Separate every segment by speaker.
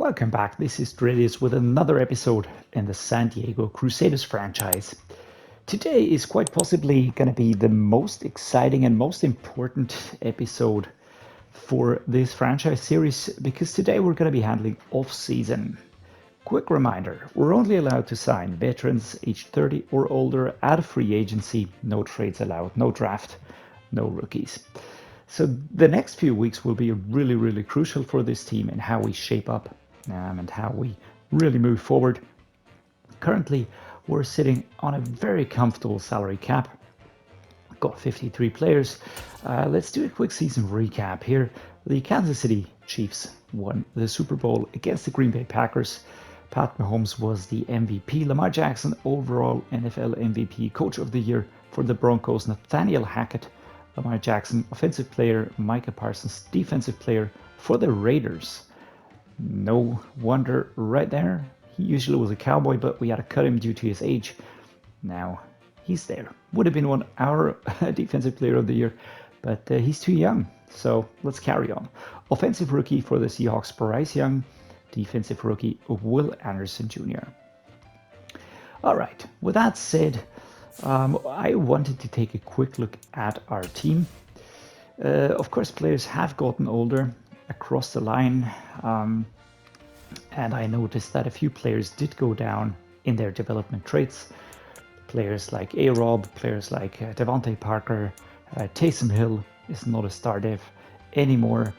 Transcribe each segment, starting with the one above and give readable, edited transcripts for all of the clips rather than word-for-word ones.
Speaker 1: Welcome back. This is Dreddeus with another episode in the San Diego Crusaders franchise. Today is quite possibly going to be the most exciting and most important episode for this franchise series because today we're going to be handling off-season. Quick reminder, we're only allowed to sign veterans aged 30 or older at a free agency, no trades allowed, no draft, no rookies. So the next few weeks will be really crucial for this team and how we shape up and how we really move forward. Currently, we're sitting on a very comfortable salary cap. Got 53 players. Let's do a quick season recap here. The Kansas City Chiefs won the Super Bowl against the Green Bay Packers. Pat Mahomes was the MVP. Lamar Jackson, overall NFL MVP, Coach of the Year for the Broncos. Nathaniel Hackett, Lamar Jackson, Offensive Player. Micah Parsons, Defensive Player for the Raiders. No wonder right there. He usually was a Cowboy, but we had to cut him due to his age. Now he's there. Would have been our Defensive Player of the Year, but he's too young. So let's carry on. Offensive Rookie for the Seahawks, Bryce Young. Defensive Rookie, Will Anderson Jr. All right, with that said, I wanted to take a quick look at our team. Of course, players have gotten older across the line, and I noticed that a few players did go down in their development traits. Players like A-Rob, players like Devontae Parker, Taysom Hill is not a star dev anymore.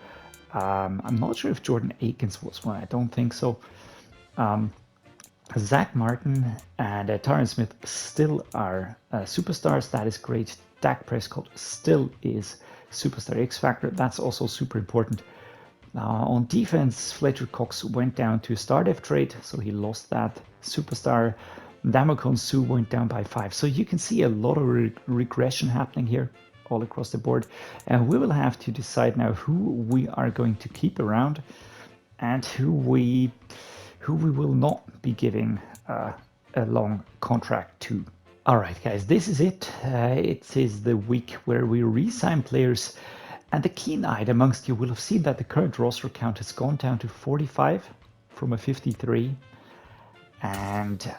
Speaker 1: I'm not sure if Jordan Akins was one, I don't think so. Zach Martin and Tyron Smith still are superstars, that is great. Dak Prescott still is superstar X Factor, that's also super important. On defense, Fletcher Cox went down to a star dev trait, so he lost that superstar. Ndamukong Suh went down by 5, so you can see a lot of regression happening here all across the board, and we will have to decide now who we are going to keep around and who we will not be giving a long contract to. All right, guys, this is it. It is the week where we re-sign players. And the keen-eyed amongst you will have seen that the current roster count has gone down to 45 from a 53. And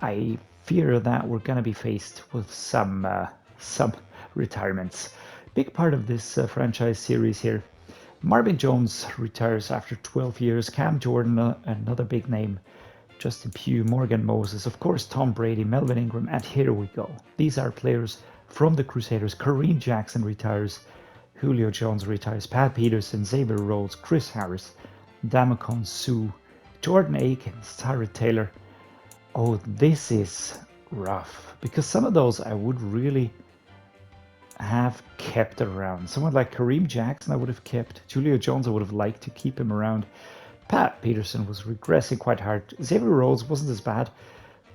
Speaker 1: I fear that we're going to be faced with some retirements. Big part of this franchise series here. Marvin Jones retires after 12 years. Cam Jordan, another big name. Justin Pugh, Morgan Moses, of course, Tom Brady, Melvin Ingram, and here we go. These are players from the Crusaders. Kareem Jackson retires. Julio Jones retires, Pat Peterson, Xavier Rhodes, Chris Harris, Ndamukong Suh, Jordan Akins, Tyrod Taylor. Oh, this is rough because some of those I would really have kept around. Someone like Kareem Jackson I would have kept. Julio Jones I would have liked to keep him around. Pat Peterson was regressing quite hard. Xavier Rhodes wasn't as bad.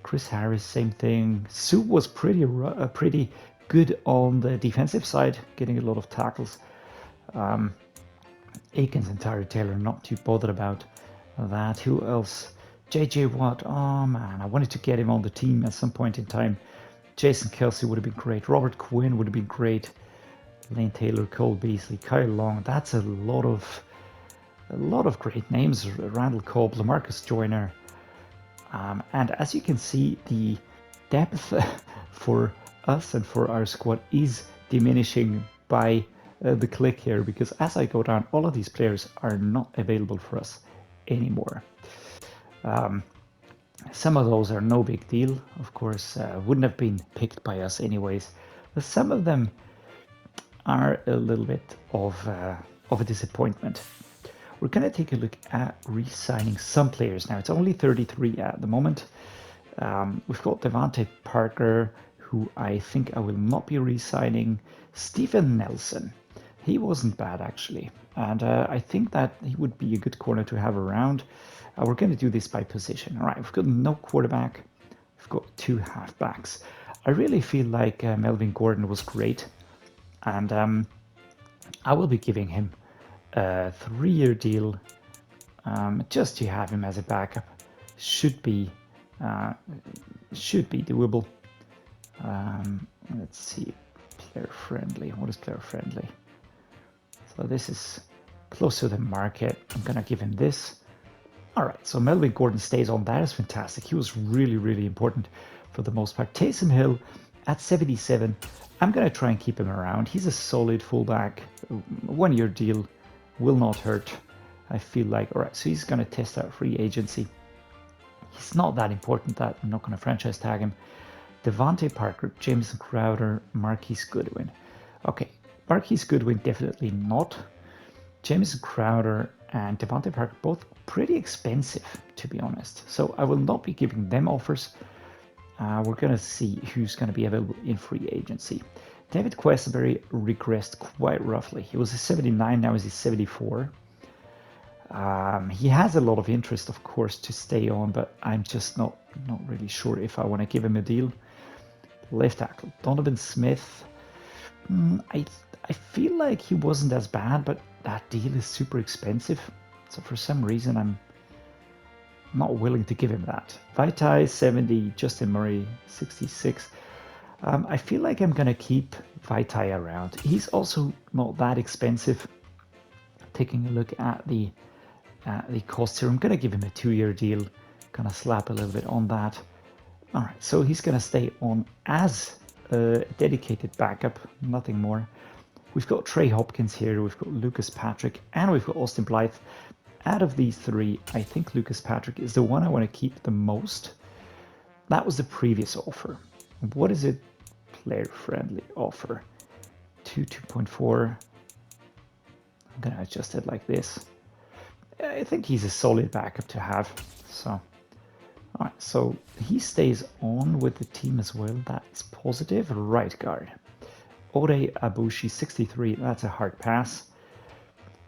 Speaker 1: Chris Harris, same thing. Suh was pretty good on the defensive side, getting a lot of tackles. Akins and Tyrod Taylor, not too bothered about that. Who else? JJ Watt, oh man, I wanted to get him on the team at some point in time. Jason Kelsey would have been great. Robert Quinn would have been great. Lane Taylor, Cole Beasley, Kyle Long. That's a lot of great names. Randall Cobb, LaMarcus Joyner. And as you can see, the depth for us and for our squad is diminishing by the click here, because as I go down, all of these players are not available for us anymore. Some of those are no big deal, of course, wouldn't have been picked by us anyways, but some of them are a little bit of a disappointment. We're going to take a look at re-signing some players now. It's only 33 at the moment. We've got Devontae Parker, who I think I will not be re-signing. Steven Nelson, he wasn't bad actually, and I think that he would be a good corner to have around. We're going to do this by position. All right, we've got no quarterback, we've got 2 halfbacks. I really feel like Melvin Gordon was great, and I will be giving him a 3-year deal just to have him as a backup. Should be doable. Let's see, player friendly. What is player friendly? So this is close to the market. I'm gonna give him this. All right, so Melvin Gordon stays on. That is fantastic. He was really, really important for the most part. Taysom Hill at 77. I'm going to try and keep him around. He's a solid fullback. 1 year deal will not hurt, I feel like. All right, so he's going to test out free agency. He's not that important that I'm not going to franchise tag him. Devontae Parker, Jameson Crowder, Marquise Goodwin. Okay, Marquise Goodwin definitely not. Jameson Crowder and Devontae Parker both pretty expensive, to be honest. So I will not be giving them offers. We're going to see who's going to be available in free agency. David Questenberry regressed quite roughly. He was a 79, now he's a 74. He has a lot of interest, of course, to stay on, but I'm just not really sure if I want to give him a deal. Left tackle, Donovan Smith. I feel like he wasn't as bad, but that deal is super expensive. So for some reason, I'm not willing to give him that. Vaitai, 70, Justin Murray, 66. I feel like I'm going to keep Vaitai around. He's also not that expensive. Taking a look at the cost here, I'm going to give him a 2-year deal. Going to slap a little bit on that. All right, so he's going to stay on as a dedicated backup, nothing more. We've got Trey Hopkins here, we've got Lucas Patrick, and we've got Austin Blythe. Out of these three, I think Lucas Patrick is the one I want to keep the most. That was the previous offer. What is a player-friendly offer? 2.4. I'm going to adjust it like this. I think he's a solid backup to have. So, all right, so he stays on with the team as well. That's positive. Right guard. Ode Abushi, 63. That's a hard pass.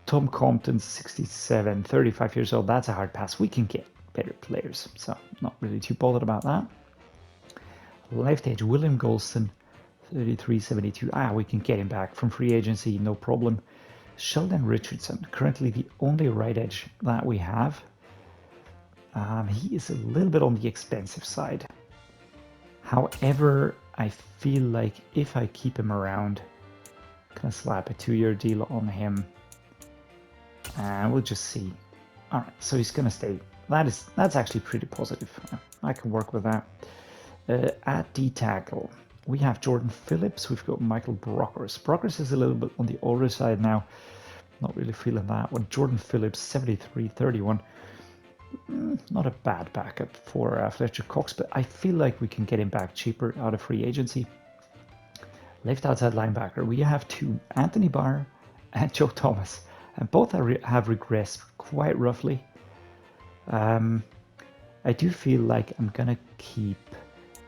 Speaker 1: Tom Compton, 67, 35 years old. That's a hard pass. We can get better players, so not really too bothered about that. Left edge, William Golston, 33, 72. We can get him back from free agency, no problem. Sheldon Richardson, currently the only right edge that we have. He is a little bit on the expensive side. However, I feel like if I keep him around, I'm gonna slap a 2-year deal on him. And we'll just see. All right, so he's gonna stay. That's actually pretty positive. I can work with that. At D tackle, we have Jordan Phillips. We've got Michael Brockers. Brockers is a little bit on the older side now. Not really feeling that one. Jordan Phillips, 73, 31. Not a bad backup for Fletcher Cox, but I feel like we can get him back cheaper out of free agency. Left outside linebacker, we have two, Anthony Barr and Joe Thomas. And both have regressed quite roughly. I do feel like I'm going to keep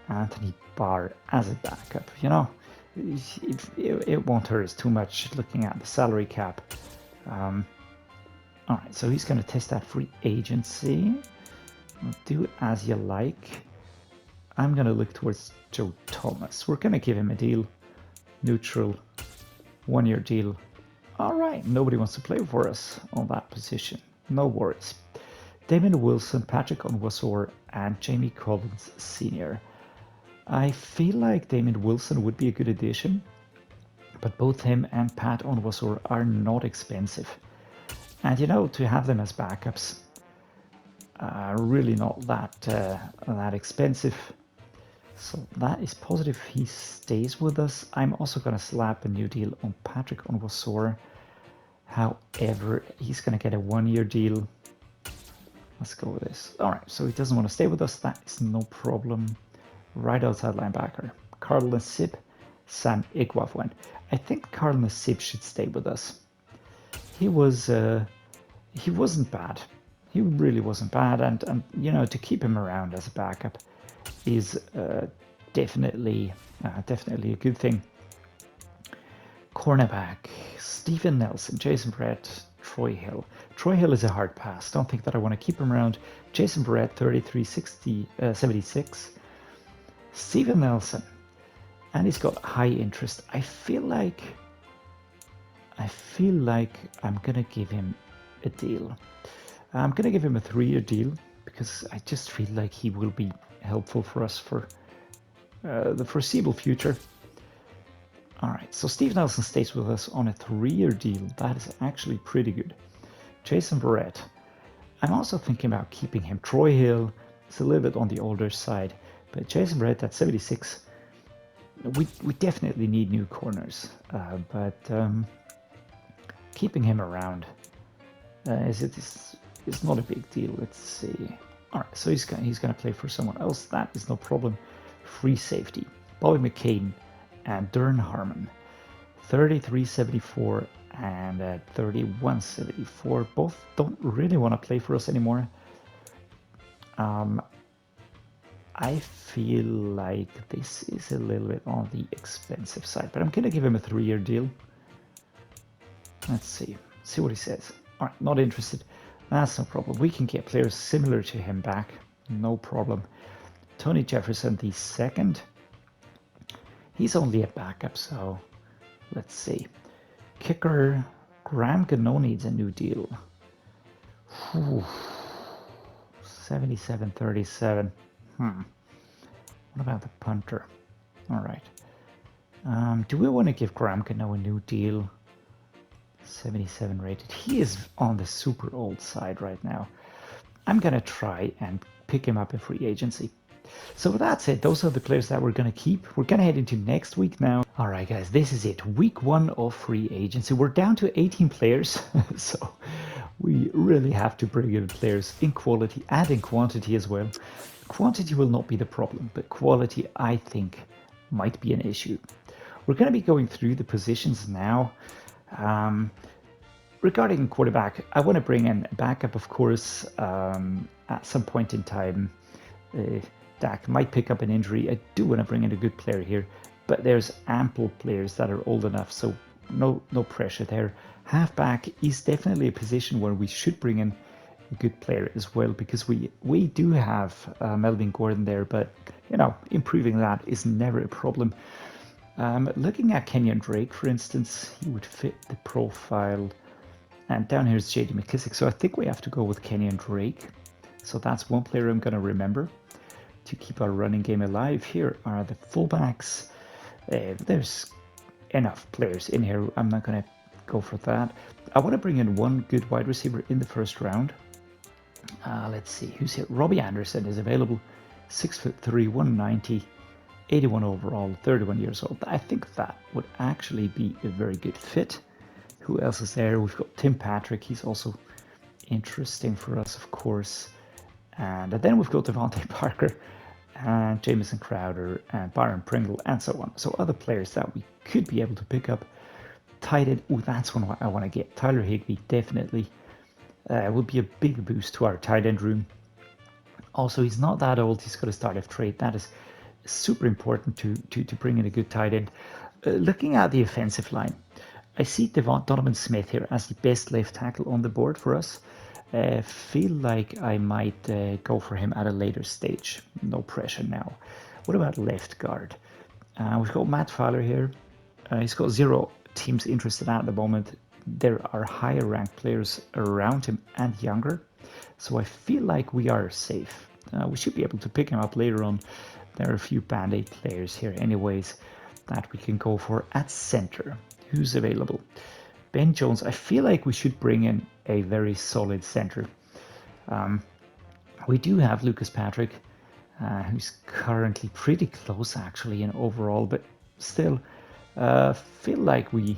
Speaker 1: Anthony Barr as a backup. You know, it won't hurt us too much looking at the salary cap. All right, so he's going to test that free agency. Do as you like. I'm going to look towards Joe Thomas. We're going to give him a deal. Neutral. 1-year deal. All right, nobody wants to play for us on that position. No worries. Damon Wilson, Patrick Onwuasor, and Jamie Collins Sr. I feel like Damon Wilson would be a good addition, but both him and Pat Onwuasor are not expensive. And you know, to have them as backups, really not that expensive. So that is positive. He stays with us. I'm also going to slap a new deal on Patrick Onwuasor. However, he's going to get a 1-year deal. Let's go with this. All right, so he doesn't want to stay with us. That is no problem. Right outside linebacker. Carl Nassib, Sam Iguafuen. I think Carl Nassib should stay with us. He wasn't bad. He really wasn't bad. And you know, to keep him around as a backup is definitely a good thing. Cornerback, Steven Nelson, Jason Brett, Troy Hill. Troy Hill is a hard pass. Don't think that I want to keep him around. Jason Brett, 33, 76. Steven Nelson, and he's got high interest. I feel like I'm gonna give him a deal. I'm gonna give him a 3-year deal because I just feel like he will be helpful for us for the foreseeable future. All right, so Steve Nelson stays with us on a 3-year deal. That is actually pretty good. Jason Barrett. I'm also thinking about keeping him. Troy Hill is a little bit on the older side, but Jason Brett at 76, we definitely need new corners, but keeping him around is not a big deal. Let's see. All right, so he's gonna play for someone else. That is no problem. Free safety, Bobby McCain and Dern Harmon, 33.74 and 31.74. Both don't really want to play for us anymore. I feel like this is a little bit on the expensive side, but I'm gonna give him a 3-year deal. Let's see what he says. All right, not interested. That's no problem. We can get players similar to him back, no problem. Tony Jefferson the second. He's only a backup, so let's see. Kicker Graham Gano needs a new deal. 77.37. What about the punter? All right. Do we want to give Graham Gano a new deal? 77 rated. He is on the super old side right now. I'm gonna try and pick him up in free agency. So that's it. Those are the players that we're gonna keep. We're gonna head into next week now. All right, guys, this is it. Week 1 of free agency. We're down to 18 players, so we really have to bring in players in quality and in quantity as well. Quantity will not be the problem, but quality, I think, might be an issue. We're going to be going through the positions now. Regarding quarterback, I want to bring in a backup, of course, at some point in time. Dak might pick up an injury. I do want to bring in a good player here, but there's ample players that are old enough, so no pressure there. Halfback is definitely a position where we should bring in a good player as well, because we do have Melvin Gordon there, but you know, improving that is never a problem. Looking at Kenyon Drake, for instance, he would fit the profile. And down here is J.D. McKissick, so I think we have to go with Kenyon Drake. So that's one player I'm going to remember to keep our running game alive. Here are the fullbacks. There's enough players in here. I'm not going to go for that. I want to bring in one good wide receiver in the first round. Let's see who's here. Robbie Anderson is available. 6'3", 190, 81 overall, 31 years old. I think that would actually be a very good fit. Who else is there? We've got Tim Patrick. He's also interesting for us, of course. And then we've got Devontae Parker and Jamison Crowder and Byron Pringle and so on. So other players that we could be able to pick up. Tight end. Oh, that's one I want to get. Tyler Higbee definitely would be a big boost to our tight end room. Also, he's not that old. He's got a start-off trade. That is super important to bring in a good tight end. Looking at the offensive line, I see Donovan Smith here as the best left tackle on the board for us. Feel like I might go for him at a later stage. No pressure now. What about left guard? We've got Matt Fowler here. He's got 0 teams interested at the moment. There are higher ranked players around him and younger. So I feel like we are safe. We should be able to pick him up later on. There are a few Band-Aid players here anyways that we can go for at center. Who's available? Ben Jones. I feel like we should bring in a very solid center. We do have Lucas Patrick, who's currently pretty close actually in overall, but still feel like we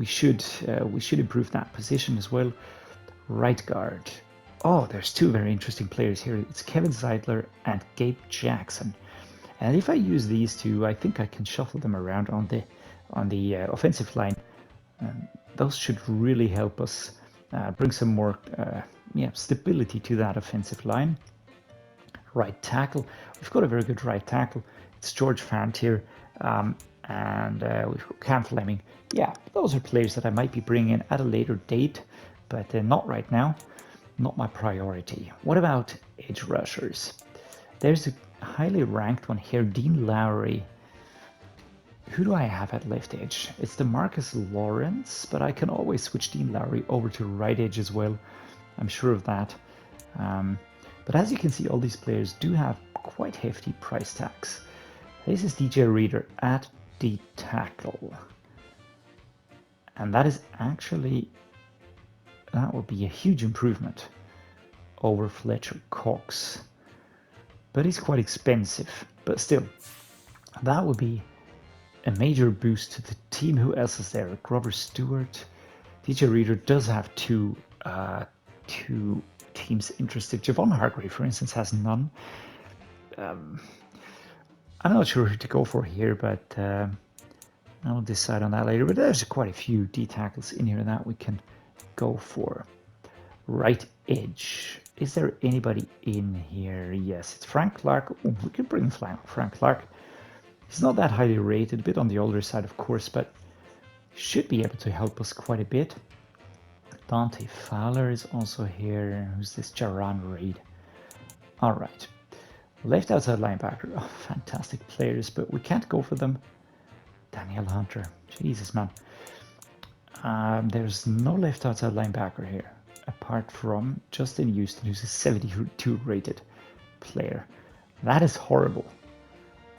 Speaker 1: should improve that position as well. Right guard. Oh, there's 2 very interesting players here. It's Kevin Zeitler and Gabe Jackson. And if I use these 2, I think I can shuffle them around on the offensive line. Those should really help us bring some more stability to that offensive line. Right tackle. We've got a very good right tackle. It's George Fant here. And we've got Cam Fleming. Yeah, those are players that I might be bringing in at a later date, but not right now. Not my priority. What about edge rushers? There's a highly ranked one here, Dean Lowry. Who do I have at left edge? It's DeMarcus Lawrence, but I can always switch Dean Lowry over to right edge as well. I'm sure of that. But as you can see, all these players do have quite hefty price tags. This is DJ Reader at the tackle. And that is actually, that would be a huge improvement. over Fletcher Cox. But he's quite expensive. But still, that would be a major boost to the team. Who else is there? Grover Stewart. DJ Reader does have two teams interested. Javon Hargrave, for instance, has none. I'm not sure who to go for here, but I'll decide on that later. But there's quite a few D tackles in here that we can go for. Right edge. Is there anybody in here? Yes, it's Frank Clark. Oh, we could bring Frank Clark. He's not that highly rated, a bit on the older side, of course, but should be able to help us quite a bit. Dante Fowler is also here. Who's this? Jaron Reed. All right. Left outside linebacker. Oh, fantastic players, but we can't go for them. Daniel Hunter. Jesus, man. There's no left outside linebacker here, apart from Justin Houston, who's a 72 rated player. That is horrible.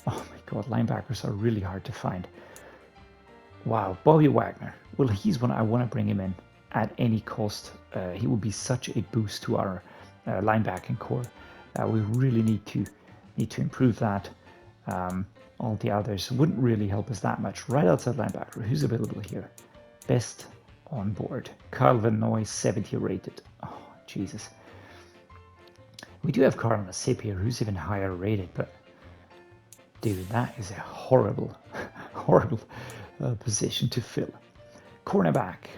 Speaker 1: Oh my god, linebackers are really hard to find. Wow, Bobby Wagner. Well, he's one I want to bring him in at any cost. He will be such a boost to our linebacking core. We really need to improve that. All the others wouldn't really help us that much. Right outside linebacker, who's available here? Best on board. Kyle Van Noy, 70 rated. Oh, Jesus. We do have Carl Nassib here, who's even higher rated, but dude, that is a horrible, horrible position to fill. Cornerback.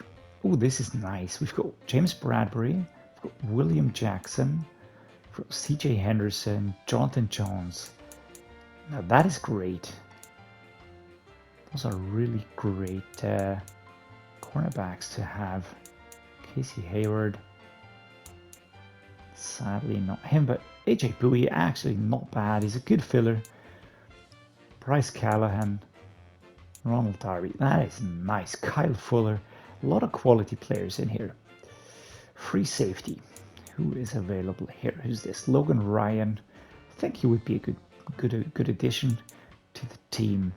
Speaker 1: Oh, this is nice. We've got James Bradbury, we've got William Jackson, CJ Henderson, Jonathan Jones. Now that is great. Those are really great cornerbacks to have. Casey Hayward. Sadly not him, but AJ Bowie, actually not bad. He's a good filler. Bryce Callahan, Ronald Darby. That is nice. Kyle Fuller. A lot of quality players in here. Free safety. Who is available here? Who's this? Logan Ryan. I think he would be a good addition to the team.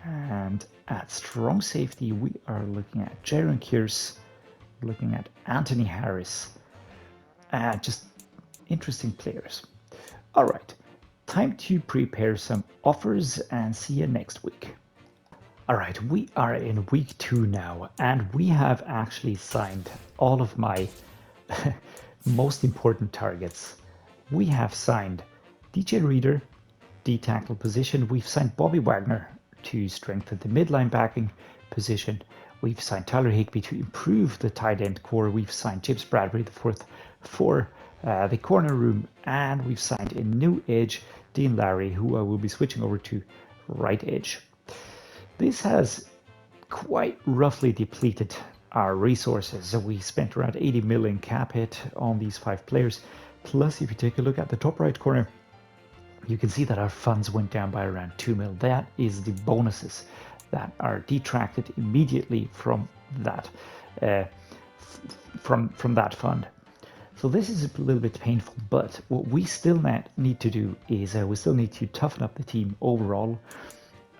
Speaker 1: And at strong safety, we are looking at Jaron Kearse, looking at Anthony Harris. Just interesting players. All right, time to prepare some offers and see you next week. All right, we are in week 2 now, and we have actually signed all of my most important targets. We have signed DJ Reader, D tackle position. We've signed Bobby Wagner to strengthen the mid linebacking position. We've signed Tyler Higbee to improve the tight end core. We've signed James Bradbury, the fourth, for the corner room, and we've signed a new edge, Dean Larry, who I will be switching over to right edge. This has quite roughly depleted our resources. So we spent around 80 million cap hit on these 5 players. Plus, if you take a look at the top right corner, you can see that our funds went down by around 2 mil. That is the bonuses that are detracted immediately from that from that fund. So this is a little bit painful, but what we still need to do is we still need to toughen up the team overall.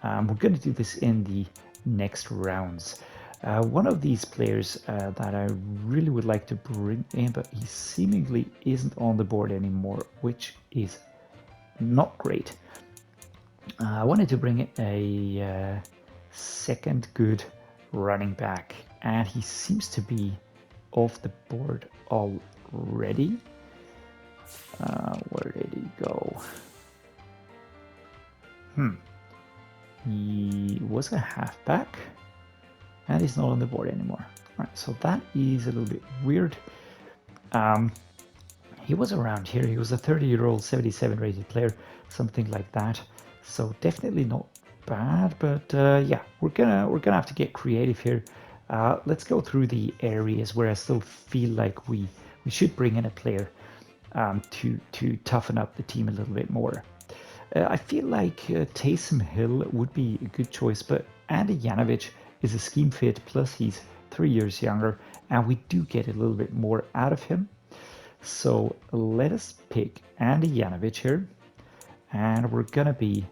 Speaker 1: We're going to do this in the next rounds. One of these players that I really would like to bring in, but he seemingly isn't on the board anymore, which is not great. I wanted to bring in a second good running back, and he seems to be off the board already. Where did he go? He was a halfback, and he's not on the board anymore. All right, so that is a little bit weird. He was around here. He was a 30-year-old, 77 rated player, something like that. So definitely not bad, but yeah, we're gonna have to get creative here. Let's go through the areas where I still feel like we should bring in a player to toughen up the team a little bit more. I feel like Taysom Hill would be a good choice, but Andy Yanovich is a scheme fit, plus he's 3 years younger, and we do get a little bit more out of him. So let us pick Andy Yanovich here, and we're gonna be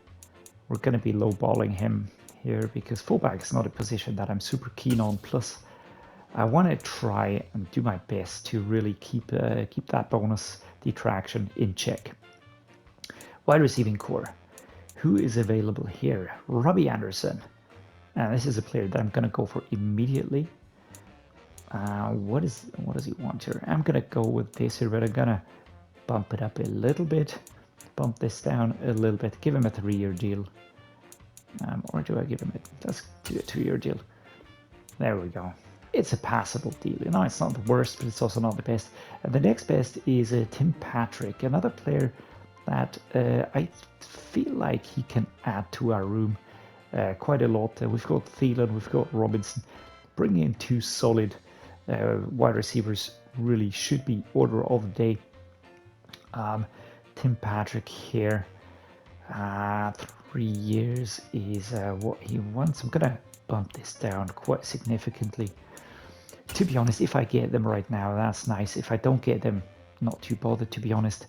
Speaker 1: lowballing him here because fullback is not a position that I'm super keen on. Plus, I want to try and do my best to really keep that bonus detraction in check. Wide receiving core. Who is available here? Robbie Anderson. And this is a player that I'm going to go for immediately. What does he want here? I'm going to go with this here, but I'm going to bump it up a little bit. Bump this down a little bit. Give him a 3-year deal. Or do I give him let's do a 2-year deal. There we go. It's a passable deal. You know, it's not the worst, but it's also not the best. And the next best is Tim Patrick, another player that I feel like he can add to our room quite a lot. We've got Thielen, we've got Robinson. Bringing in 2 solid wide receivers really should be order of the day. Tim Patrick here, 3 years is what he wants. I'm gonna bump this down quite significantly. To be honest, if I get them right now, that's nice. If I don't get them, not too bothered, to be honest.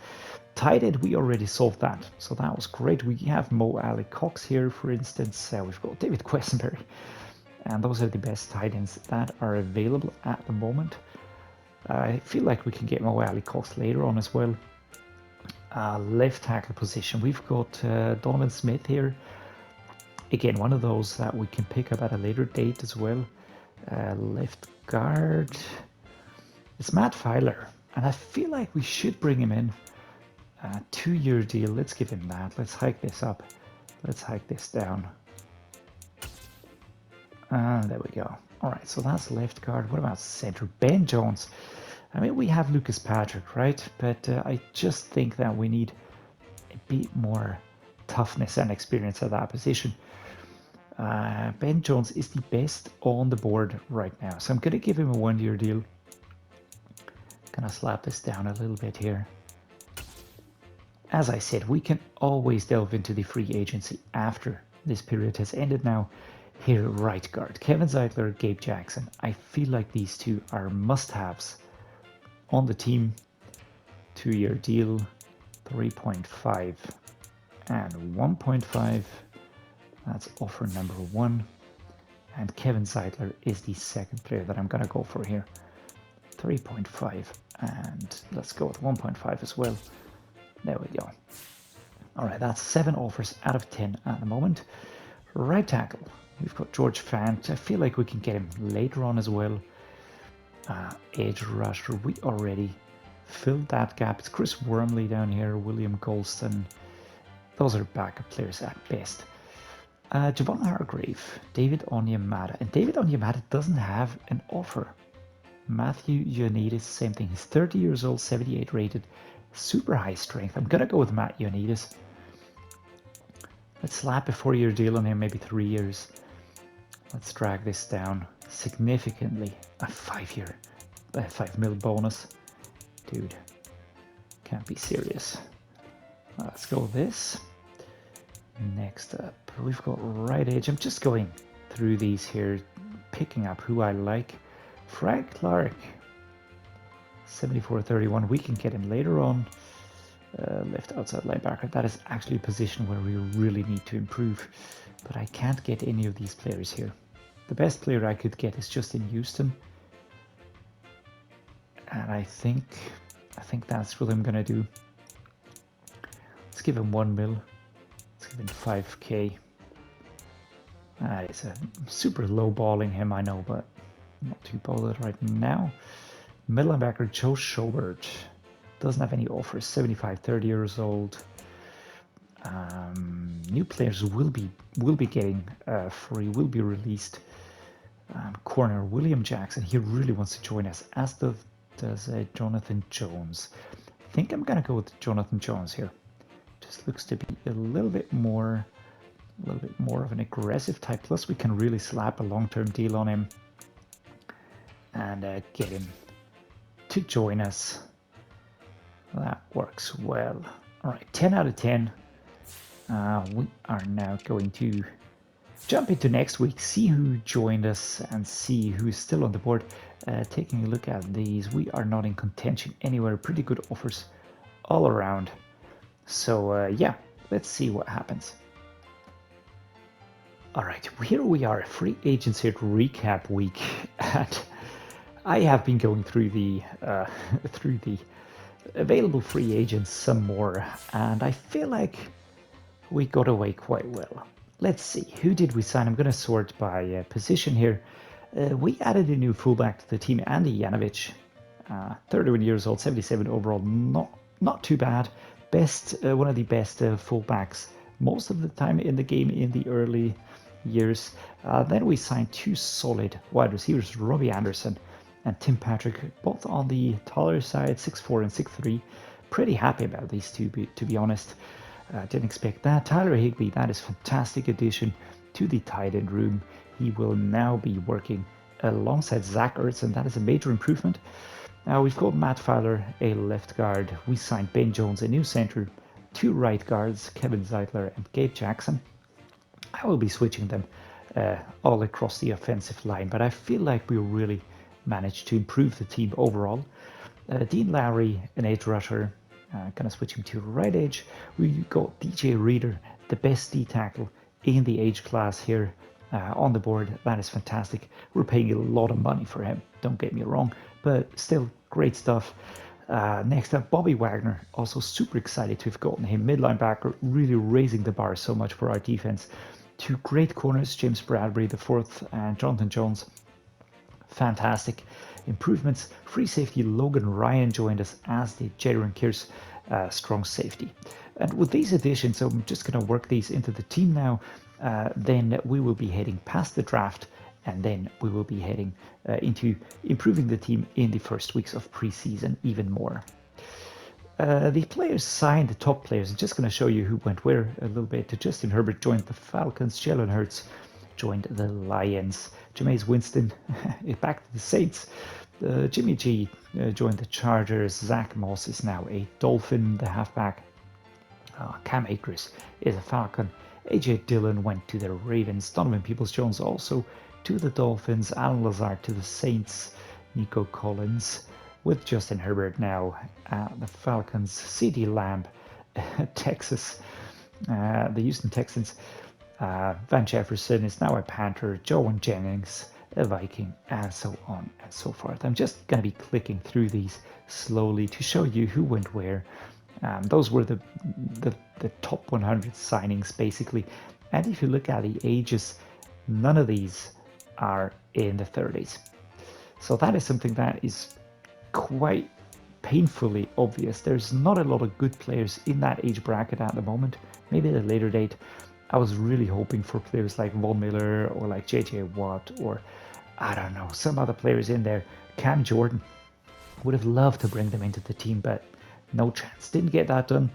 Speaker 1: Tight end, we already solved that, so that was great. We have Mo Ali Cox here, for instance. We've got David Questenberry, and those are the best tight ends that are available at the moment. I feel like we can get Mo Ali Cox later on as well. Left tackle position, we've got Donovan Smith here. Again, one of those that we can pick up at a later date as well. Left guard, it's Matt Filer, and I feel like we should bring him in. 2-year deal, let's give him that. Let's hike this up. Let's hike this down. There we go. All right, so that's left guard. What about center? Ben Jones. I mean, we have Lucas Patrick, right? But I just think that we need a bit more toughness and experience at that position. Ben Jones is the best on the board right now, so I'm going to give him a 1-year deal. Gonna slap this down a little bit here. As I said, we can always delve into the free agency after this period has ended now. Here, right guard, Kevin Zeitler, Gabe Jackson. I feel like these 2 are must-haves on the team. 2-year deal, 3.5 and 1.5. That's offer number 1. And Kevin Zeitler is the second player that I'm going to go for here. 3.5, and let's go with 1.5 as well. There we go. All right, that's 7 offers out of 10 at the moment. Right tackle, we've got George Fant. I feel like we can get him later on as well. Edge rusher, we already filled that gap. It's Chris Wormley down here, William Golston. Those are backup players at best. Javon Hargrave, David Onyemata, and David Onyemata doesn't have an offer. Matthew Ioannidis, same thing. He's 30 years old, 78 rated, super high strength. I'm gonna go with Matt Ioannidis. Let's slap a 4-year deal on him, maybe 3 years. Let's drag this down significantly. A 5-year, $5 million bonus. Dude, can't be serious. Let's go with this. Next up, we've got right edge. I'm just going through these here, picking up who I like. Frank Clark, 74-31. We can get him later on. Left outside linebacker. That is actually a position where we really need to improve, but I can't get any of these players here. The best player I could get is Justin Houston, and I think that's what I'm gonna do. Let's give him 1 mil. Let's give him 5K. It's a super low balling him, I know, but I'm not too bothered right now. Middle linebacker Joe Schobert doesn't have any offers. 75, 30 years old. New players will be getting free, will be released. Corner William Jackson, he really wants to join us, as does Jonathan Jones. I think I'm gonna go with Jonathan Jones here. Just looks to be a little bit more of an aggressive type. Plus, we can really slap a long-term deal on him and get him to join us. That works well. All right, 10 out of 10. We are now going to jump into next week, see who joined us, and see who's still on the board. Taking a look at these, we are not in contention anywhere. Pretty good offers all around. So yeah, let's see what happens. All right, here we are, free agency recap week, and I have been going through the through the available free agents some more, and I feel like we got away quite well. Let's see, who did we sign? I'm going to sort by position here. We added a new fullback to the team, Andy Yanovich, 31 years old, 77 overall. Not too bad. One of the best fullbacks most of the time in the game in the early years. Then we signed two solid wide receivers, Robbie Anderson and Tim Patrick, both on the taller side, 6'4" and 6'3". Pretty happy about these two, to be honest. Didn't expect that. Tyler Higbee, that is fantastic addition to the tight end room. He will now be working alongside Zach Ertz, and that is a major improvement. Now we've got Matt Fowler, a left guard. We signed Ben Jones, a new center, two right guards, Kevin Zeitler and Gabe Jackson. I will be switching them all across the offensive line, but I feel like we really managed to improve the team overall. Dean Lowry, an edge rusher, gonna switch him to right edge. We got DJ Reader, the best D tackle in the age class here on the board. That is fantastic. We're paying a lot of money for him, don't get me wrong, but still great stuff. Next up, Bobby Wagner, also super excited to have gotten him. Mid linebacker, really raising the bar so much for our defense. Two great corners, James Bradbury the fourth and Jonathan Jones. Fantastic improvements. Free safety Logan Ryan joined us, as did Jaron Kearse, strong safety. And with these additions, so I'm just going to work these into the team now. Then we will be heading past the draft, and then we will be heading into improving the team in the first weeks of preseason even more. The players signed, the top players. I'm just going to show you who went where a little bit. Justin Herbert joined the Falcons. Jalen Hurts joined the Lions. Jameis Winston is back to the Saints. Jimmy G joined the Chargers. Zach Moss is now a Dolphin, the halfback. Cam Akers is a Falcon. AJ Dillon went to the Ravens. Donovan Peoples-Jones also to the Dolphins. Alan Lazard to the Saints. Nico Collins with Justin Herbert now at the Falcons. CeeDee Lamb, Texas, the Houston Texans. Van Jefferson is now a Panther. Joan Jennings, a Viking, and so on and so forth. I'm just going to be clicking through these slowly to show you who went where. Those were the top 100 signings, basically. And if you look at the ages, none of these are in the 30s. So that is something that is quite painfully obvious. There's not a lot of good players in that age bracket at the moment. Maybe at a later date. I was really hoping for players like Von Miller or like JJ Watt or, I don't know, some other players in there. Cam Jordan. Would have loved to bring them into the team, but no chance. Didn't get that done.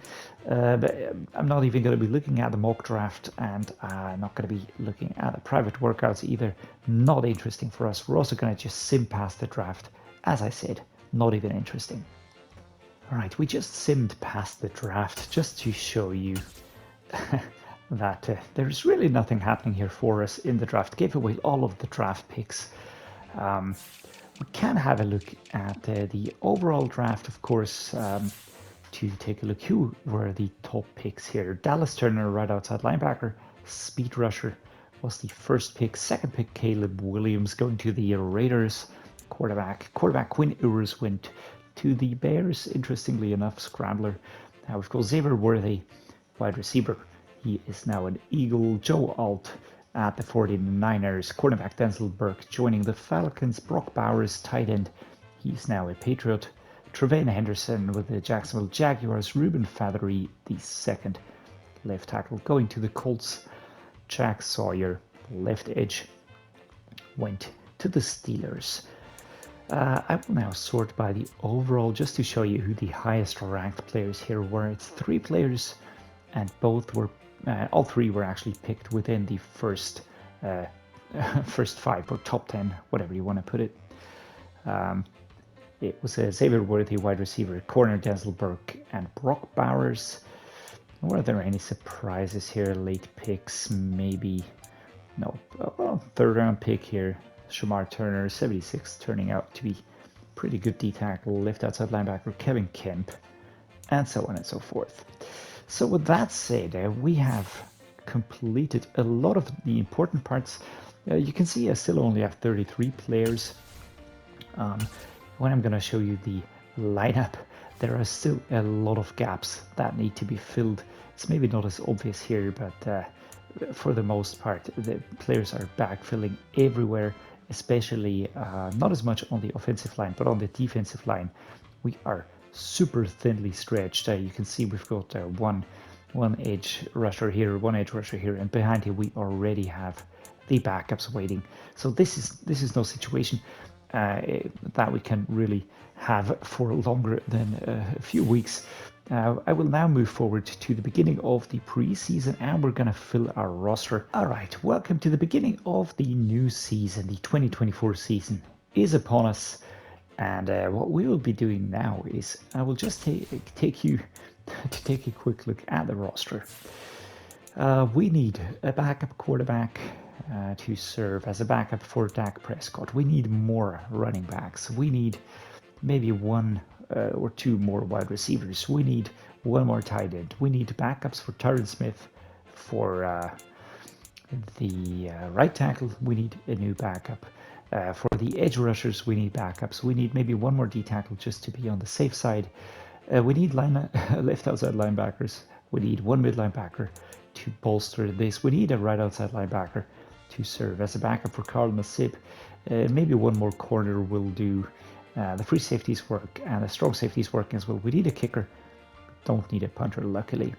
Speaker 1: But I'm not even going to be looking at the mock draft, and I'm not going to be looking at the private workouts either. Not interesting for us. We're also going to just sim past the draft. As I said, not even interesting. All right, we just simmed past the draft just to show you that there's really nothing happening here for us in the draft. Gave away all of the draft picks. We can have a look at the overall draft, of course, to take a look who were the top picks here. Dallas Turner, right outside linebacker. Speed rusher was the first pick. Second pick, Caleb Williams going to the Raiders. Quarterback Quinn Ewers went to the Bears, interestingly enough. Scrambler. Now we've got Xavier Worthy, wide receiver. He is now an Eagle. Joe Alt at the 49ers. Cornerback Denzel Burke joining the Falcons. Brock Bowers, tight end. He's now a Patriot. Trevane Henderson with the Jacksonville Jaguars. Ruben Fathery, the second left tackle, going to the Colts. Jack Sawyer, left edge, went to the Steelers. I will now sort by the overall just to show you who the highest ranked players here were. It's 3 players, and all 3 were actually picked within the first 5 or top 10, whatever you want to put it. It was a Xavier Worthy, wide receiver, corner Denzel Burke, and Brock Bowers. Were there any surprises here? Late picks, maybe. No, well, 3rd round pick here. Shamar Turner, 76, turning out to be pretty good D-tackle. Left outside linebacker, Kevin Kemp, and so on and so forth. So with that said, we have completed a lot of the important parts. You can see I still only have 33 players When I'm going to show you the lineup, there are still a lot of gaps that need to be filled. It's maybe not as obvious here, but for the most part, the players are backfilling everywhere, especially not as much on the offensive line, but on the defensive line. We are super thinly stretched. You can see we've got one edge rusher here, and behind here we already have the backups waiting. So this is no situation that we can really have for longer than a few weeks. I will now move forward to the beginning of the preseason, and we're going to fill our roster. All right, welcome to the beginning of the new season. The 2024 season is upon us, and what we will be doing now is I will just take you to take a quick look at the roster. We need a backup quarterback to serve as a backup for Dak Prescott. We need more running backs. We need maybe one or two more wide receivers. We need one more tight end. We need backups for Tyron Smith. For the right tackle, we need a new backup. For the edge rushers, we need backups. We need maybe one more D tackle just to be on the safe side. We need left outside linebackers. We need one mid linebacker to bolster this. We need a right outside linebacker to serve as a backup for Carl Nassib. Maybe one more corner will do. The free safeties work and the strong safeties working as well. We need a kicker. Don't need a punter, luckily.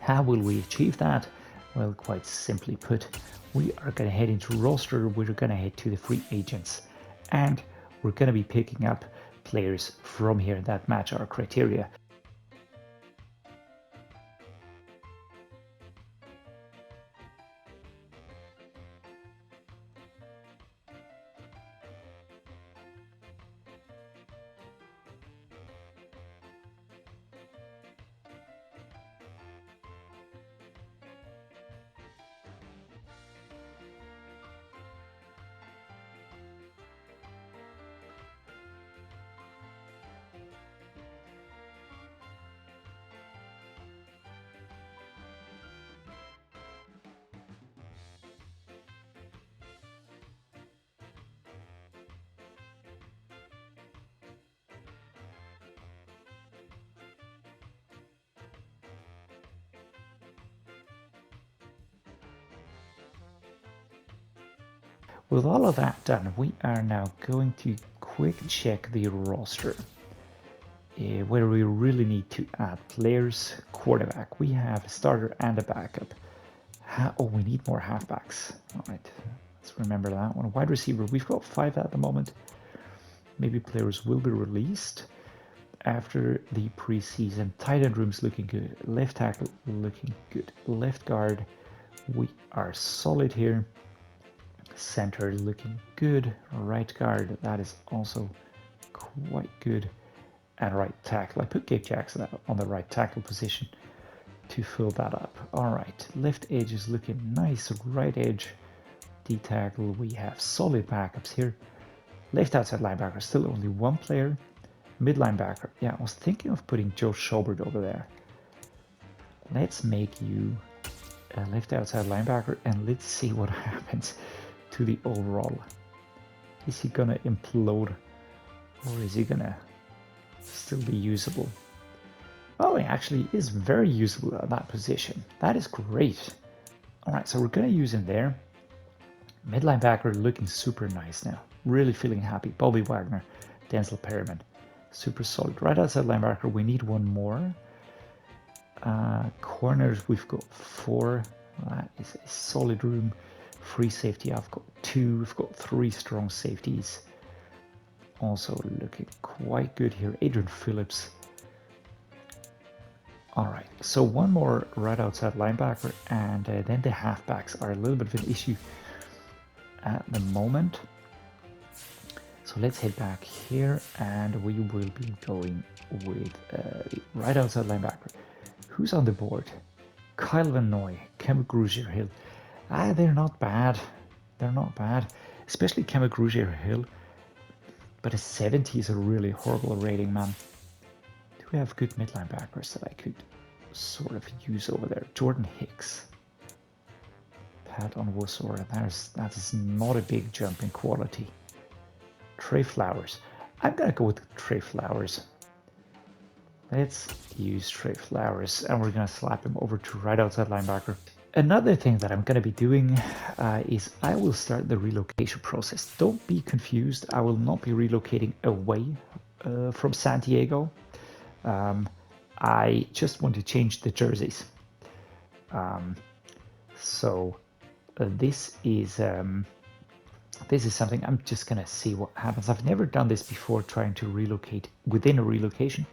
Speaker 1: How will we achieve that? Well, quite simply put, we are going to head into roster. We're going to head to the free agents, and we're going to be picking up players from here that match our criteria. With all of that done, we are now going to quick check the roster where we really need to add players. Quarterback, we have a starter and a backup. Oh, we need more halfbacks. All right, let's remember that one. Wide receiver, we've got 5 at the moment. Maybe players will be released after the preseason. Tight end room's looking good. Left tackle looking good. Left guard, we are solid here. Center looking good. Right guard, that is also quite good. And right tackle, I put Gabe Jackson on the right tackle position to fill that up. All right, left edge is looking nice. Right edge, D tackle, we have solid backups here. Left outside linebacker, still only one player. Mid linebacker, yeah, I was thinking of putting Joe Schobert over there. Let's make you a left outside linebacker, and let's see what happens to the overall. Is he gonna implode, or is he gonna still be usable? Oh, he actually is very usable at that position. That is great. All right, so we're gonna use him there. Mid linebacker looking super nice now. Really feeling happy. Bobby Wagner, Denzel Perryman, super solid. Right outside linebacker, we need one more. Corners, we've got 4. That is a solid room. Free safety, I've got 2. We've got 3 strong safeties. Also looking quite good here. Adrian Phillips. All right, so one more right outside linebacker, and then the halfbacks are a little bit of an issue at the moment. So let's head back here, and we will be going with the right outside linebacker. Who's on the board? Kyle Van Noy, Kemba Grugier-Hill. They're not bad. They're not bad, especially Kemba Grugier-Hill. But a 70 is a really horrible rating, man. Do we have good mid linebackers that I could sort of use over there? Jordan Hicks, Pat Onwuasor. That is not a big jump in quality. Trey Flowers. I'm gonna go with Trey Flowers. Let's use Trey Flowers, and we're gonna slap him over to right outside linebacker. Another thing that I'm gonna be doing is I will start the relocation process. Don't be confused. I will not be relocating away from San Diego. I just want to change the jerseys. So this is something I'm just gonna see what happens. I've never done this before, trying to relocate within a relocation.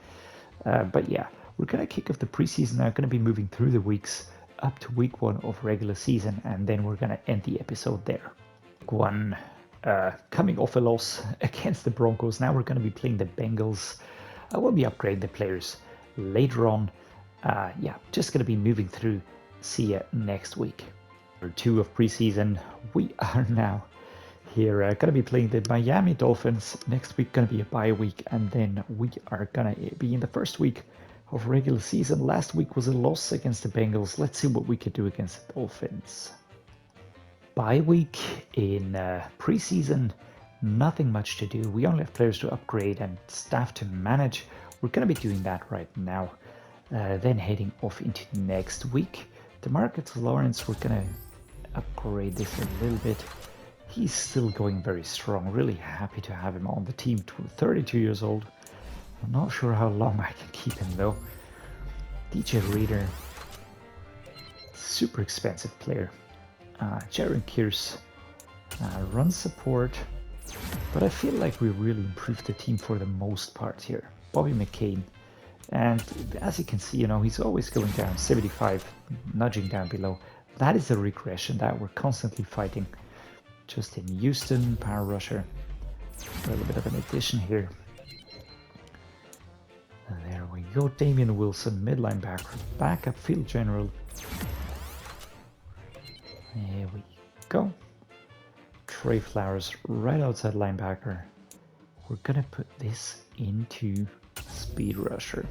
Speaker 1: But yeah, we're gonna kick off the preseason now. Gonna be moving through the weeks up to week 1 of regular season, and then we're gonna end the episode there. Week 1, coming off a loss against the Broncos. Now we're gonna be playing the Bengals. I will be upgrading the players later on. Yeah, just gonna be moving through. See you next week. Week 2 of preseason. We are now here gonna be playing the Miami Dolphins. Next week gonna be a bye week, and then we are gonna be in the first week of regular season. Last week was a loss against the Bengals. Let's see what we could do against the Dolphins. Bye week in preseason, nothing much to do. We only have players to upgrade and staff to manage. We're gonna be doing that right now. Then heading off into next week. DeMarcus Lawrence, we're gonna upgrade this a little bit. He's still going very strong. Really happy to have him on the team. 32 years old. I'm not sure how long I can keep him though. DJ Reader, super expensive player. Jaron Kearse, run support. But I feel like we really improved the team for the most part here. Bobby McCain. And as you can see, he's always going down, 75, nudging down below. That is a regression that we're constantly fighting. Justin Houston, power rusher. A little bit of an addition here. And there we go. Damian Wilson, mid linebacker, backup field general. There we go. Trey Flowers, right outside linebacker. We're gonna put this into speed rusher.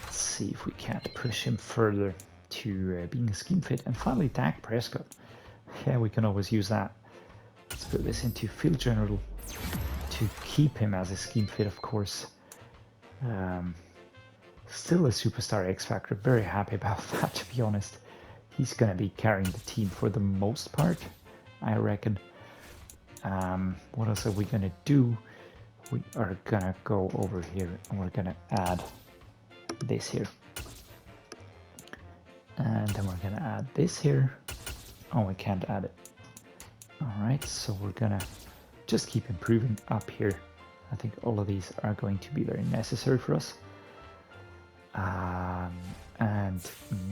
Speaker 1: Let's see if we can't push him further to being a scheme fit. And finally, Dak Prescott. Yeah, we can always use that. Let's put this into field general to keep him as a scheme fit, of course. Still a superstar X Factor. Very happy about that, to be honest. He's going to be carrying the team for the most part, I reckon. What else are we going to do? We are going to go over here and we're going to add this here. And then we're going to add this here. Oh, we can't add it. All right, so we're gonna just keep improving up here. I think all of these are going to be very necessary for us. And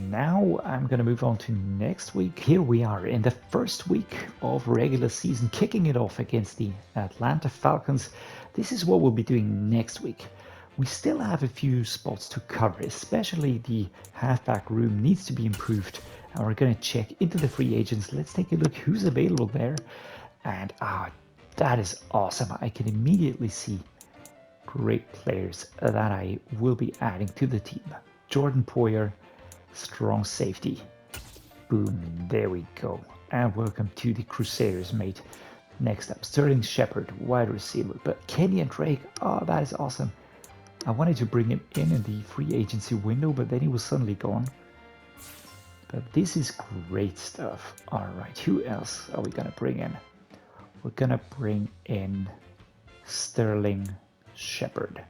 Speaker 1: now I'm gonna move on to next week. Here we are in the first week of regular season, kicking it off against the Atlanta Falcons. This is what we'll be doing next week. We still have a few spots to cover, especially the halfback room needs to be improved. And we're going to check into the free agents. Let's take a look who's available there. And that is awesome. I can immediately see great players that I will be adding to the team. Jordan Poyer, strong safety. Boom, there we go. And welcome to the Crusaders, mate. Next up, Sterling Shepard, wide receiver. But Kenyon Drake, oh, that is awesome. I wanted to bring him in the free agency window, but then he was suddenly gone. But this is great stuff. All right, who else are we gonna bring in? We're gonna bring in Sterling Shepard.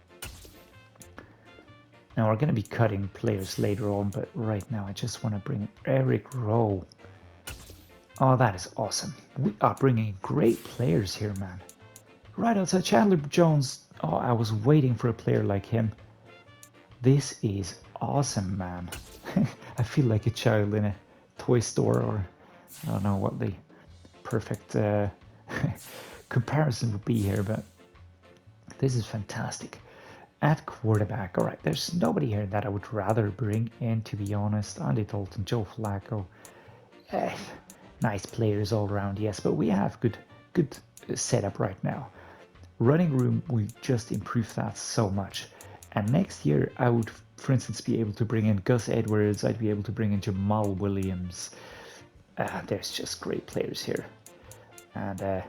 Speaker 1: Now we're gonna be cutting players later on, but right now I just want to bring in Eric Rowe. Oh, that is awesome. We are bringing great players here, man. Right outside Chandler Jones. Oh, I was waiting for a player like him. This is awesome, man. I feel like a child in a toy store, or I don't know what the perfect comparison would be here, but this is fantastic. At quarterback, all right, there's nobody here that I would rather bring in, to be honest. Andy Dalton, Joe Flacco, nice players all around, yes, but we have good setup right now. Running room, we just improved that so much. And next year, I would, for instance, be able to bring in Gus Edwards. I'd be able to bring in Jamal Williams. There's just great players here. And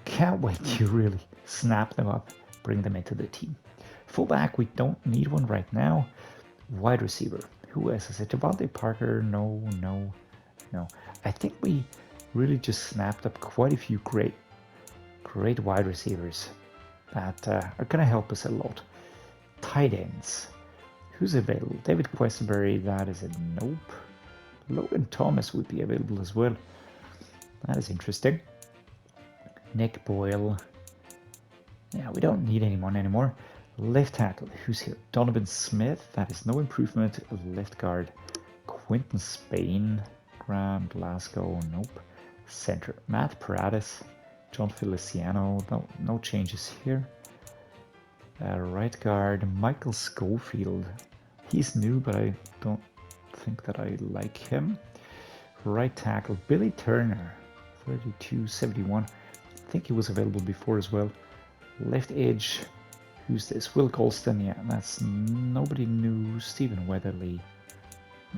Speaker 1: Can't wait to really snap them up, bring them into the team. Fullback, we don't need one right now. Wide receiver, who else is it? Devontae Parker, no. I think we really just snapped up quite a few great wide receivers that are going to help us a lot. Tight ends, who's available? David Questenberry, that is a nope. Logan Thomas would be available as well. That is interesting. Nick Boyle. Yeah, we don't need anyone anymore. Left tackle, who's here? Donovan Smith, that is no improvement. Left guard, Quinton Spain. Graham Glasgow, nope. Center, Matt Paradis. John Feliciano, no changes here. Right guard, Michael Schofield. He's new, but I don't think that I like him. Right tackle, Billy Turner, 3271. I think he was available before as well. Left edge, who's this? Will Golston, yeah, that's nobody new. Stephen Weatherly,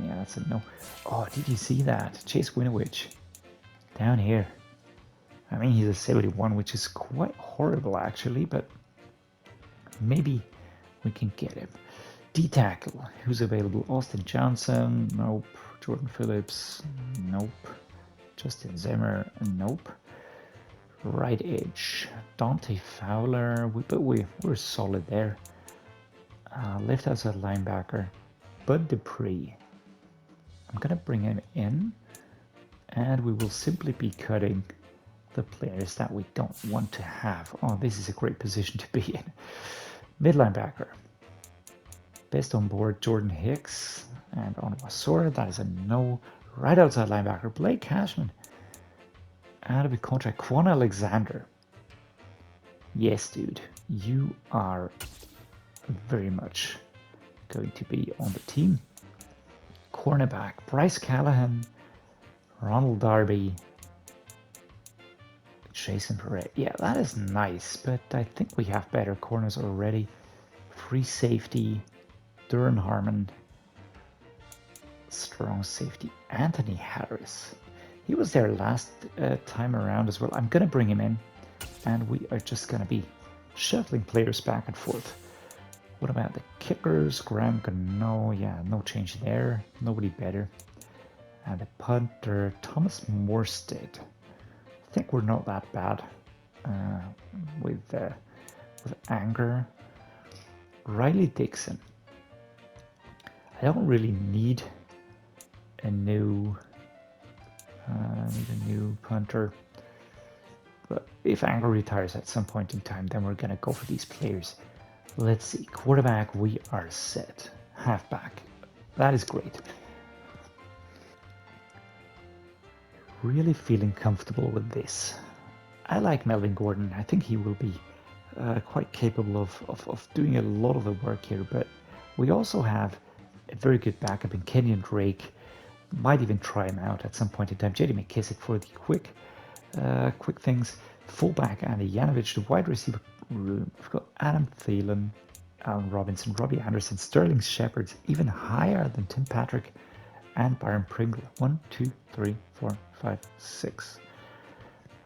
Speaker 1: yeah, that's a no. Oh, did you see that? Chase Winovich, down here. I mean, he's a 71, which is quite horrible actually, but maybe we can get him. D-tackle, who's available? Austin Johnson, nope. Jordan Phillips, nope. Justin Zimmer, nope. Right edge, Dante Fowler, but we're solid there. Left outside linebacker, Bud Dupree. I'm gonna bring him in, and we will simply be cutting the players that we don't want to have. Oh, this is a great position to be in. Mid linebacker, best on board, Jordan Hicks and Onwasora, that is a no. Right outside linebacker, Blake Cashman. Out of a contract, Quan Alexander. Yes, dude, you are very much going to be on the team. Cornerback, Bryce Callahan, Ronald Darby, Jason Perret. Yeah, that is nice, but I think we have better corners already. Free safety, Duran Harmon. Strong safety, Anthony Harris. He was there last time around as well. I'm going to bring him in, and we are just going to be shuffling players back and forth. What about the kickers? Graham Gano, yeah, no change there. Nobody better. And the punter, Thomas Morstead. I think we're not that bad with anger. Riley Dixon. I don't really need a new punter, but if Anger retires at some point in time, then we're gonna go for these players. Let's see, quarterback, we are set. Halfback, that is great. Really feeling comfortable with this. I like Melvin Gordon. I think he will be quite capable of doing a lot of the work here, but we also have a very good backup in Kenyon Drake. Might even try him out at some point in time. JD McKissick for the quick things. Fullback, Andy Yanovich. The wide receiver room, we've got Adam Thielen, Allen Robinson, Robbie Anderson, Sterling Shepard, even higher than Tim Patrick and Byron Pringle. 1, 2, 3, 4, 5, 6.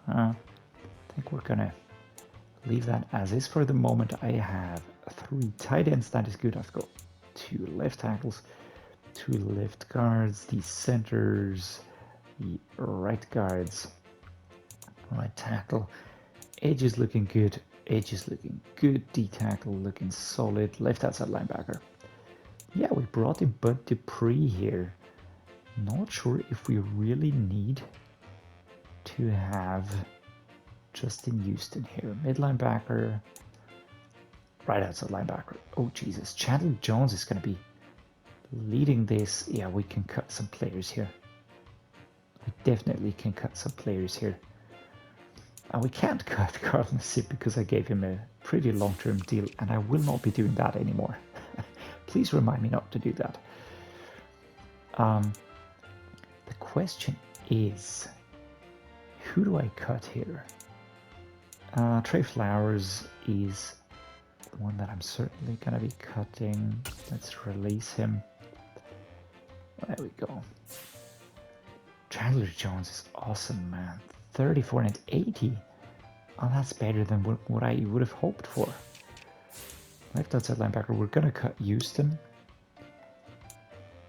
Speaker 1: I think we're gonna leave that as is for the moment. I have 3 tight ends. That is good. I've got 2 left tackles, 2 left guards, the centers, the right guards, right tackle. Edge is looking good. Edge is looking good. D tackle looking solid. Left outside linebacker. Yeah, we brought in Bud Dupree here. Not sure if we really need to have Justin Houston here. Mid linebacker. Right outside linebacker. Oh, Jesus. Chandler Jones is going to be leading this. Yeah, we can cut some players here. We definitely can cut some players here. And we can't cut Carl Nassib because I gave him a pretty long-term deal, and I will not be doing that anymore. Please remind me not to do that. The question is, who do I cut here? Trey Flowers is one that I'm certainly going to be cutting. Let's release him. There we go. Chandler Jones is awesome, man. 34 and 80. Oh, that's better than what I would have hoped for. Left outside linebacker, we're going to cut Houston.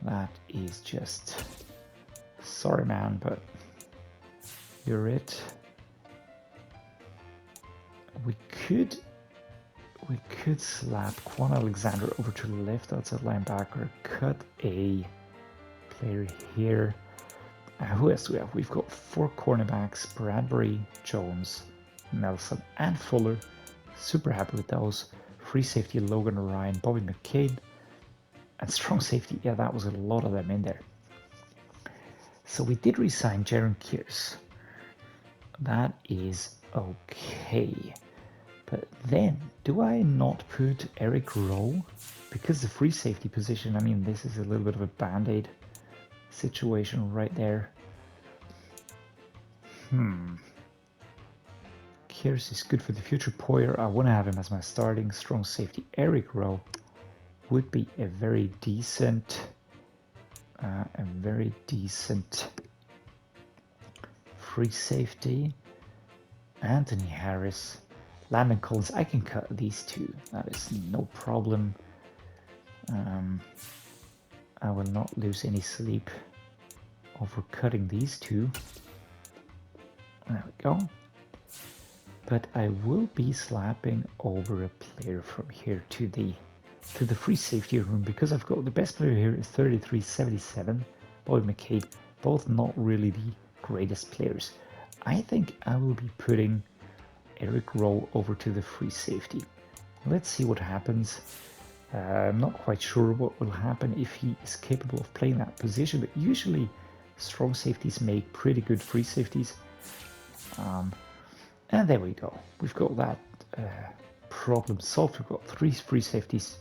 Speaker 1: That is just... Sorry, man, but you're it. We could slap Quan Alexander over to the left outside linebacker, cut a player here. Who else do we have? We've got 4 cornerbacks, Bradbury, Jones, Nelson, and Fuller. Super happy with those. Free safety, Logan Ryan, Bobby McCain, and strong safety. Yeah, that was a lot of them in there. So we did resign Jaron Kears. That is okay. But then, do I not put Eric Rowe? Because the free safety position, I mean, this is a little bit of a band-aid situation right there. Kears is good for the future. Poyer, I want to have him as my starting strong safety. Eric Rowe would be a very decent free safety. Anthony Harris, Landon Collins, I can cut these two. That is no problem. I will not lose any sleep over cutting these two. There we go. But I will be slapping over a player from here to the free safety room, because I've got the best player here is 33-77, Bobby McCain, both not really the greatest players. I think I will be putting Eric Rowe over to the free safety. Let's see what happens. I'm not quite sure what will happen if he is capable of playing that position, but usually strong safeties make pretty good free safeties. And there we go. We've got that problem solved. We've got 3 free safeties,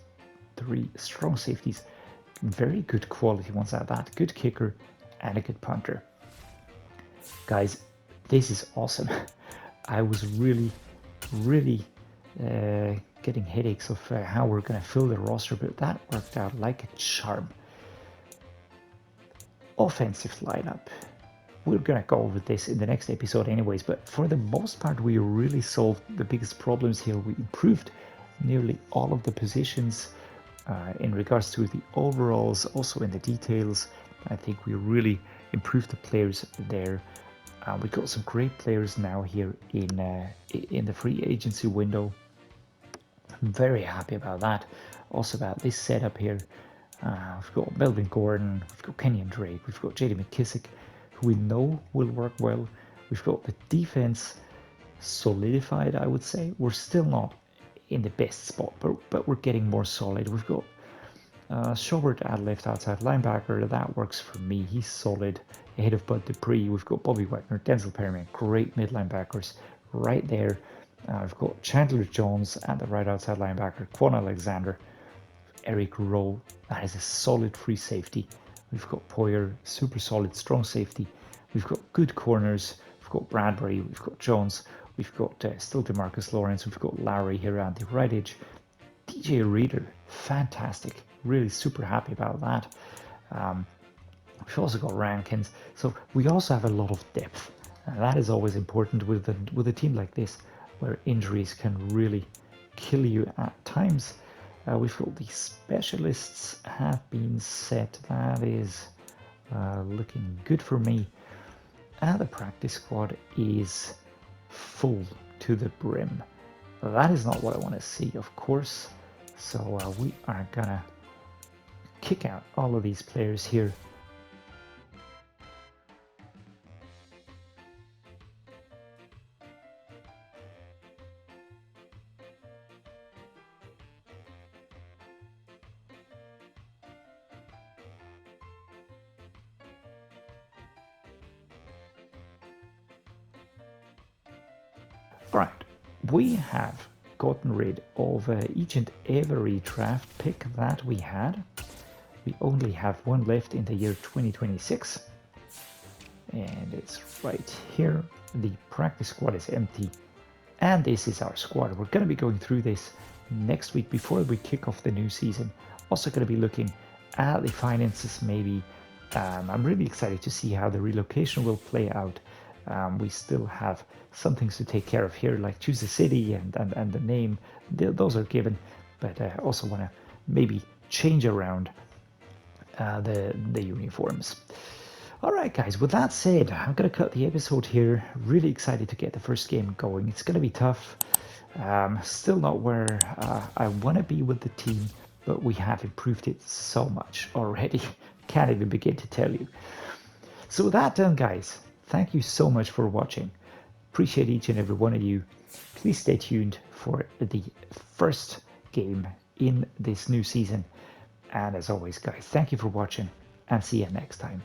Speaker 1: 3 strong safeties, very good quality ones at that, good kicker and a good punter. Guys, this is awesome. I was really getting headaches of how we're going to fill the roster, but that worked out like a charm. Offensive lineup. We're going to go over this in the next episode anyways, but for the most part we really solved the biggest problems here. We improved nearly all of the positions in regards to the overalls, also in the details. I think we really improved the players there. We got some great players now here in the free agency window. I'm very happy about that. Also about this setup here. We've got Melvin Gordon, we've got Kenyon Drake, we've got JD McKissick, who we know will work well. We've got the defense solidified, I would say. We're still not in the best spot, but we're getting more solid. We've got Schobert at left outside linebacker. That works for me. He's solid. Ahead of Bud Dupree, we've got Bobby Wagner, Denzel Perryman, great mid linebackers right there. We've got Chandler Jones at the right outside linebacker, Quan Alexander, Eric Rowe. That is a solid free safety. We've got Poyer, super solid, strong safety. We've got good corners. We've got Bradbury. We've got Jones. We've got still DeMarcus Lawrence. We've got Larry here on the right edge. DJ Reader, fantastic. Really super happy about that. We've also got Rankins. So we also have a lot of depth. And that is always important with a team like this, where injuries can really kill you at times. We've got the specialists have been set. That is looking good for me. And the practice squad is full to the brim. That is not what I want to see, of course. So we are gonna kick out all of these players here. Right, we have gotten rid of each and every draft pick that we had. We only have one left in the year 2026. And it's right here. The practice squad is empty. And this is our squad. We're going to be going through this next week before we kick off the new season. Also going to be looking at the finances maybe. I'm really excited to see how the relocation will play out. We still have some things to take care of here, like choose a city and the name. Those are given, but I also want to maybe change around the uniforms. All right, guys, with that said, I'm going to cut the episode here. Really excited to get the first game going. It's going to be tough. Still not where I want to be with the team, but we have improved it so much already. Can't even begin to tell you. So with that done, guys, thank you so much for watching. Appreciate each and every one of you. Please stay tuned for the first game in this new season. And as always, guys, thank you for watching and see you next time.